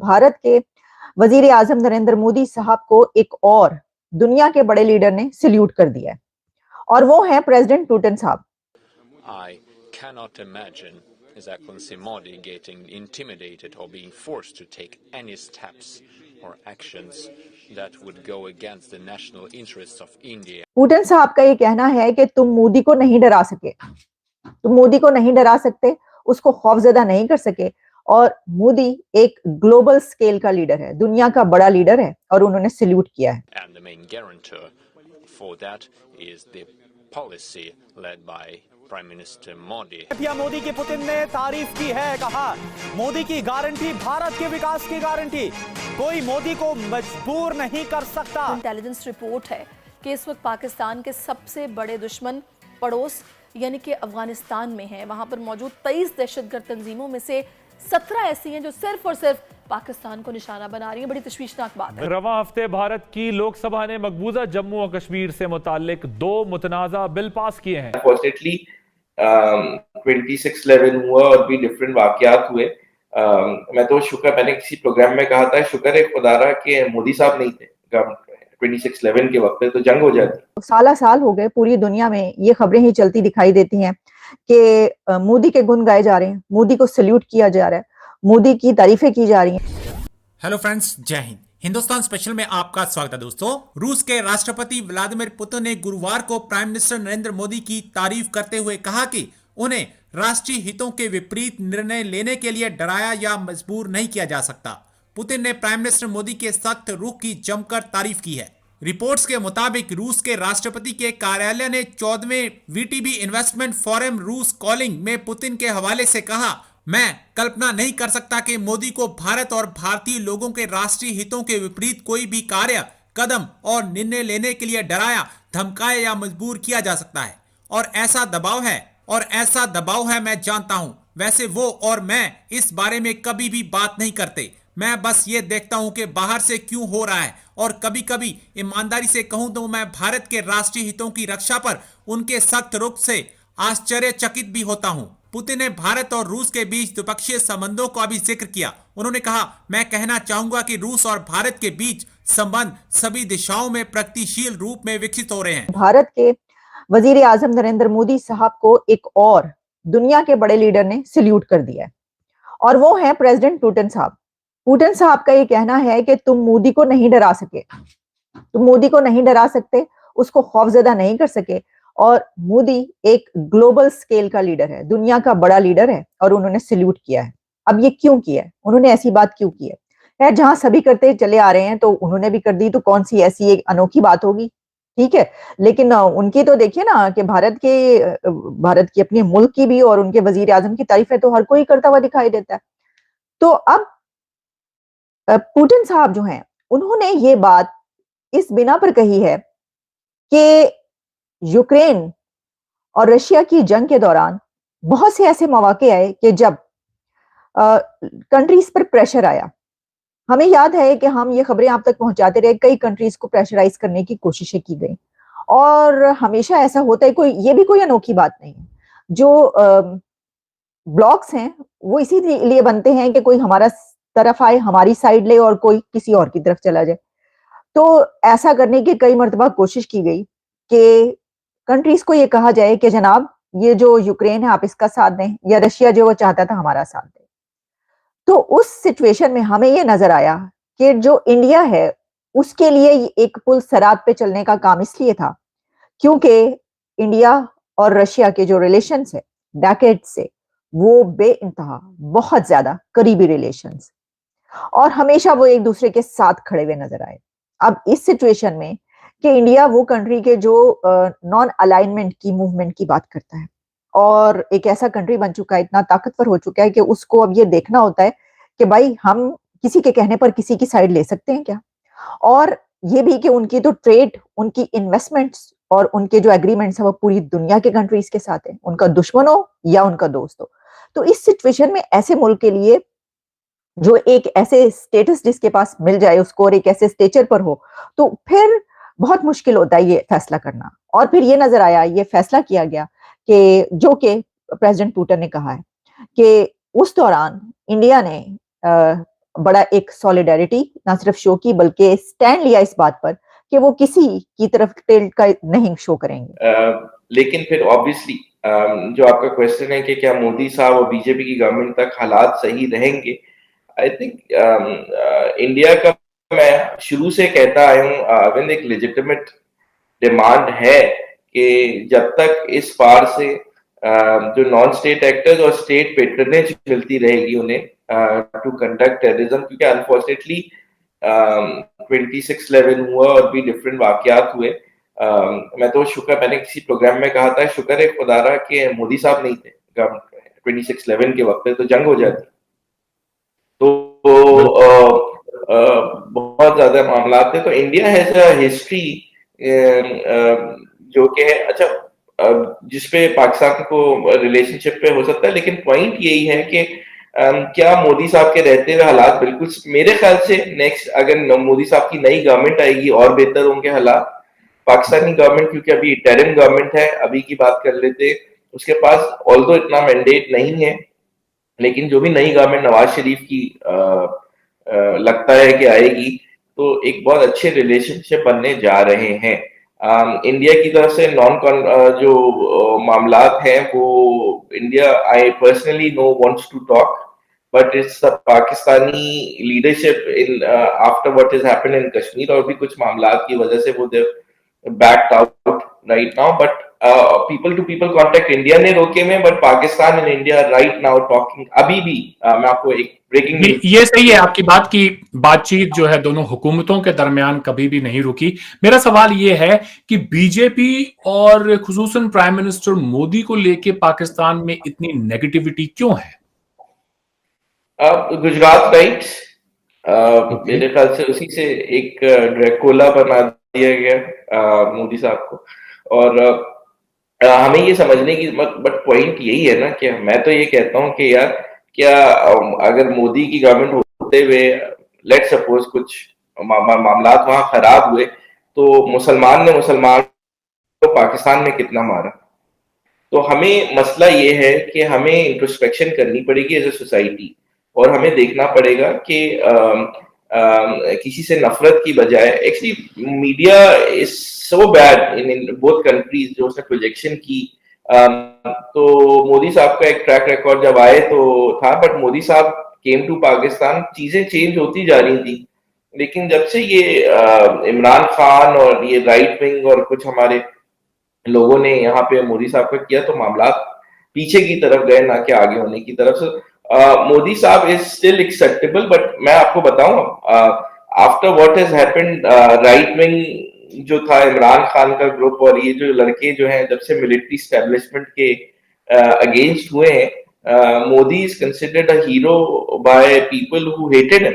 भारत के वजीर आजम नरेंद्र मोदी साहब को एक और दुनिया के बड़े लीडर ने सल्यूट कर दिया है और वो है प्रेसिडेंट पुतिन साहब। I cannot imagine His Excellency Modi getting intimidated or being forced to take any steps or actions that would go against the national interests of India. Putin साहब का ये कहना है कि तुम मोदी को नहीं डरा सके, तुम मोदी को नहीं डरा सकते, उसको खौफजदा नहीं कर सके। और मोदी एक ग्लोबल स्केल का लीडर है, दुनिया का बड़ा लीडर है और उन्होंने सल्यूट किया है। And the main guarantor for that is the policy led by Prime Minister Modi. Modi की पुतिन ने तारीफ की है, कहा मोदी की गारंटी भारत के विकास की गारंटी, कोई मोदी को मजबूर नहीं कर सकता। इंटेलिजेंस रिपोर्ट है कि इस वक्त पाकिस्तान के सबसे बड़े दुश्मन पड़ोस यानी कि अफगानिस्तान में है। वहां पर मौजूद 23 दहशतगर्द तंजीमों में से 17 ऐसी हैं जो सिर्फ और सिर्फ पाकिस्तान को निशाना बना रही है। बड़ी तशवीशनाक बात है। रवां हफ्ते भारत की लोकसभा ने मकबूजा जम्मू और कश्मीर से मुताल्लिक 2 मुतनाज़ा बिल पास किए हैं। अनफॉर्चुनेटली 26/11 हुआ और भी डिफरेंट वाकयात हुए। मैं तो मैंने किसी प्रोग्राम में कहा था, शुक्र है खुदारा के मोदी साहब नहीं थे 26/11 के वक्त पे, तो जंग हो जाती। साल हो गए, पूरी दुनिया में ये खबरें ही चलती दिखाई देती हैं कि मोदी के गुण गाए जा रहे हैं, मोदी को सल्यूट किया जा रहा है, मोदी की तारीफें की जा रही हैं। हेलो फ्रेंड्स, जय हिंद। हिंदुस्तान स्पेशल में आपका स्वागत है दोस्तों। रूस के राष्ट्रपति व्लादिमीर पुतिन ने गुरुवार को प्राइम मिनिस्टर नरेंद्र मोदी की तारीफ करते हुए कहा कि उन्हें राष्ट्रीय हितों के विपरीत निर्णय लेने के लिए डराया या मजबूर नहीं किया जा सकता। पुतिन ने प्राइम मिनिस्टर मोदी के सख्त रुख की जमकर तारीफ की है। रिपोर्ट्स के मुताबिक रूस के राष्ट्रपति के कार्यालय ने 14वें वीटीबी इन्वेस्टमेंट फोरम रूस कॉलिंग में पुतिन के हवाले से कहा, मैं कल्पना नहीं कर सकता कि मोदी को भारत और भारतीय लोगों के राष्ट्रीय हितों के विपरीत कोई भी कार्य, कदम और निर्णय लेने के लिए डराया, धमकाया या मजबूर किया जा सकता है। और ऐसा दबाव है मैं जानता हूं। वैसे वो और मैं इस बारे में कभी भी बात नहीं करते। मैं बस ये देखता हूं कि बाहर से क्यों हो रहा है, और कभी कभी ईमानदारी से कहूं तो मैं भारत के राष्ट्रीय हितों की रक्षा पर उनके सख्त रुख से आश्चर्यचकित भी होता हूं। पुतिन ने भारत और रूस के बीच द्विपक्षीय संबंधों का भी जिक्र किया। उन्होंने कहा, मैं कहना चाहूंगा कि रूस और भारत के बीच संबंध सभी दिशाओं में प्रगतिशील रूप में विकसित हो रहे हैं। भारत के वजीर आजम नरेंद्र मोदी साहब को एक और दुनिया के बड़े लीडर ने सल्यूट कर दिया है और वो है प्रेसिडेंट पुतिन साहब। पुतिन साहब का ये कहना है कि तुम मोदी को नहीं डरा सके, तुम मोदी को नहीं डरा सकते, उसको खौफजदा नहीं कर सके। और मोदी एक ग्लोबल स्केल का लीडर है, दुनिया का बड़ा लीडर है और उन्होंने सल्यूट किया है। अब ये क्यों किया है, उन्होंने ऐसी बात क्यों की है? यार, जहां सभी करते चले आ रहे हैं तो उन्होंने भी कर दी, तो कौन सी ऐसी एक अनोखी बात होगी? ठीक है, लेकिन उनकी तो देखिए ना कि भारत की अपने मुल्क की भी और उनके वजीर आजम की तारीफें तो हर कोई करता हुआ दिखाई देता है। तो अब पुतिन साहब जो हैं, उन्होंने ये बात इस बिना पर कही है कि यूक्रेन और रशिया की जंग के दौरान बहुत से ऐसे मौके आए कि जब कंट्रीज पर प्रेशर आया। हमें याद है कि हम ये खबरें आप तक पहुंचाते रहे, कई कंट्रीज को प्रेशराइज करने की कोशिशें की गई और हमेशा ऐसा होता है। ये भी कोई अनोखी बात नहीं है। जो ब्लॉक्स हैं वो इसीलिए बनते हैं कि कोई हमारा तरफ आए, हमारी साइड ले और कोई किसी और की तरफ चला जाए। तो ऐसा करने की कई मर्तबा कोशिश की गई कि कंट्रीज को ये कहा जाए कि जनाब, ये जो यूक्रेन है आप इसका साथ दें, या रशिया जो वो चाहता था हमारा साथ दें। तो उस सिचुएशन में हमें ये नजर आया कि जो इंडिया है उसके लिए एक पुल सरात पे चलने का काम इसलिए था क्योंकि इंडिया और रशिया के जो रिलेशंस है डेकेड से, वो बेइंतहा बहुत ज्यादा करीबी रिलेशंस, और हमेशा वो एक दूसरे के साथ खड़े हुए नजर आए। अब इस सिचुएशन में कि इंडिया वो कंट्री के जो नॉन अलाइनमेंट की मूवमेंट की बात करता है और एक ऐसा कंट्री बन चुका है, इतना ताकतवर हो चुका है कि उसको अब ये देखना होता है कि भाई हम किसी के कहने पर किसी की साइड ले सकते हैं क्या? और ये भी कि उनकी तो ट्रेड, उनकी इन्वेस्टमेंट्स और उनके जो एग्रीमेंट्स है वो पूरी दुनिया के कंट्रीज के साथ है, उनका दुश्मन हो या उनका दोस्त हो। तो इस सिचुएशन में ऐसे मुल्क के लिए जो एक ऐसे स्टेटस जिसके पास मिल जाए उसको और एक ऐसे स्टेचर पर हो, तो फिर बहुत मुश्किल होता है ये फैसला करना। और फिर ये नजर आया, ये फैसला किया गया कि जो कि प्रेसिडेंट पुतिन ने कहा है कि उस दौरान इंडिया ने बड़ा एक सॉलिडारिटी ना सिर्फ शो की बल्कि स्टैंड लिया इस बात पर कि वो किसी की तरफ टिल्ट का नहीं शो करेंगे। लेकिन फिर ऑब्वियसली जो आपका क्वेश्चन है कि क्या मोदी साहब और बीजेपी की गवर्नमेंट तक हालात सही रहेंगे, आई थिंक इंडिया का, मैं शुरू से कहता आया हूँ, अरविंद, एक लेजिटिमेट डिमांड है कि जब तक इस पार से जो नॉन स्टेट एक्टर्स और स्टेट पेट्रनेज मिलती रहेगी उन्हें टू कंडक्ट टेररिज्म, क्योंकि अनफॉर्चुनेटली 26/11 हुआ और भी डिफरेंट वाकयात हुए। मैं तो शुक्र, मैंने किसी प्रोग्राम में कहा था, शुक्र है खुदारा कि मोदी साहब नहीं थे 26/11 के वक्त पे, तो जंग हो जाती। तो बहुत ज्यादा मामला थे। तो इंडिया हैज अ हिस्ट्री जो कि है अच्छा, जिसपे पाकिस्तान को रिलेशनशिप पे हो सकता है, लेकिन पॉइंट यही है कि क्या मोदी साहब के रहते हुए हालात, बिल्कुल मेरे ख्याल से नेक्स्ट अगर मोदी साहब की नई गवर्नमेंट आएगी और बेहतर होंगे हालात। पाकिस्तानी गवर्नमेंट, क्योंकि अभी टेरिम गवर्नमेंट है, अभी की बात कर लेते, उसके पास ऑल्दो इतना मैंडेट नहीं है, लेकिन जो भी नई गवर्नमेंट नवाज शरीफ की लगता है कि आएगी, तो एक बहुत अच्छे रिलेशनशिप बनने जा रहे हैं। इंडिया की तरफ से जो मामलात हैं वो India, I personally know wants to talk, but it's the Pakistani leadership in after what is happened in Kashmir, और भी कुछ मामलात की वजह से वो backed out right now, but people to people contact India ने रोके में, but Pakistan and India right now talking अभी भी। मैं आपको एक ब्रेकिंग न्यूज, ये सही है आपकी बात की बातचीत जो है दोनों हुकूमतों के दरमियान कभी भी नहीं रुकी। मेरा सवाल ये है कि बीजेपी और खुसूसन प्राइम मिनिस्टर मोदी को लेके पाकिस्तान में इतनी नेगेटिविटी क्यों है? गुजरात राइट्स, मेरे ख्याल से उसी से एक ड्रैकुला बना दिया गया मोदी साहब को, और हमें ये समझने की, बट पॉइंट यही है ना कि मैं तो ये कहता हूँ कि यार, क्या अगर मोदी की गवर्नमेंट होते हुए लेट सपोज कुछ मामलात वहां खराब हुए, तो मुसलमान ने मुसलमान को पाकिस्तान में कितना मारा? तो हमें मसला ये है कि हमें इंट्रोस्पेक्शन करनी पड़ेगी एज ए सोसाइटी, और हमें देखना पड़ेगा कि किसी से नफरत की बजाय, actually media is so bad in both countries, जो उसने प्रोजेक्शन की। तो मोदी साहब का एक ट्रैक रिकॉर्ड जब आए तो था, बट मोदी साहब केम टू पाकिस्तान, चीजें चेंज होती जा रही थी, लेकिन जब से ये इमरान खान और ये राइट विंग और कुछ हमारे लोगों ने यहाँ पे मोदी साहब का किया, तो मामला पीछे की तरफ गए, ना कि आगे होने की तरफ से। मोदी साहब इज स्टिल एक्सेप्टेबल, बट मैं आपको बताऊं, after what has happened, right wing जो था इमरान खान का ग्रुप, और ये जो लड़के जो हैं, जब से मिलिट्री स्टैब्लिशमेंट के अगेंस्ट हुए हैं, Modi is considered a hero by people who hated him.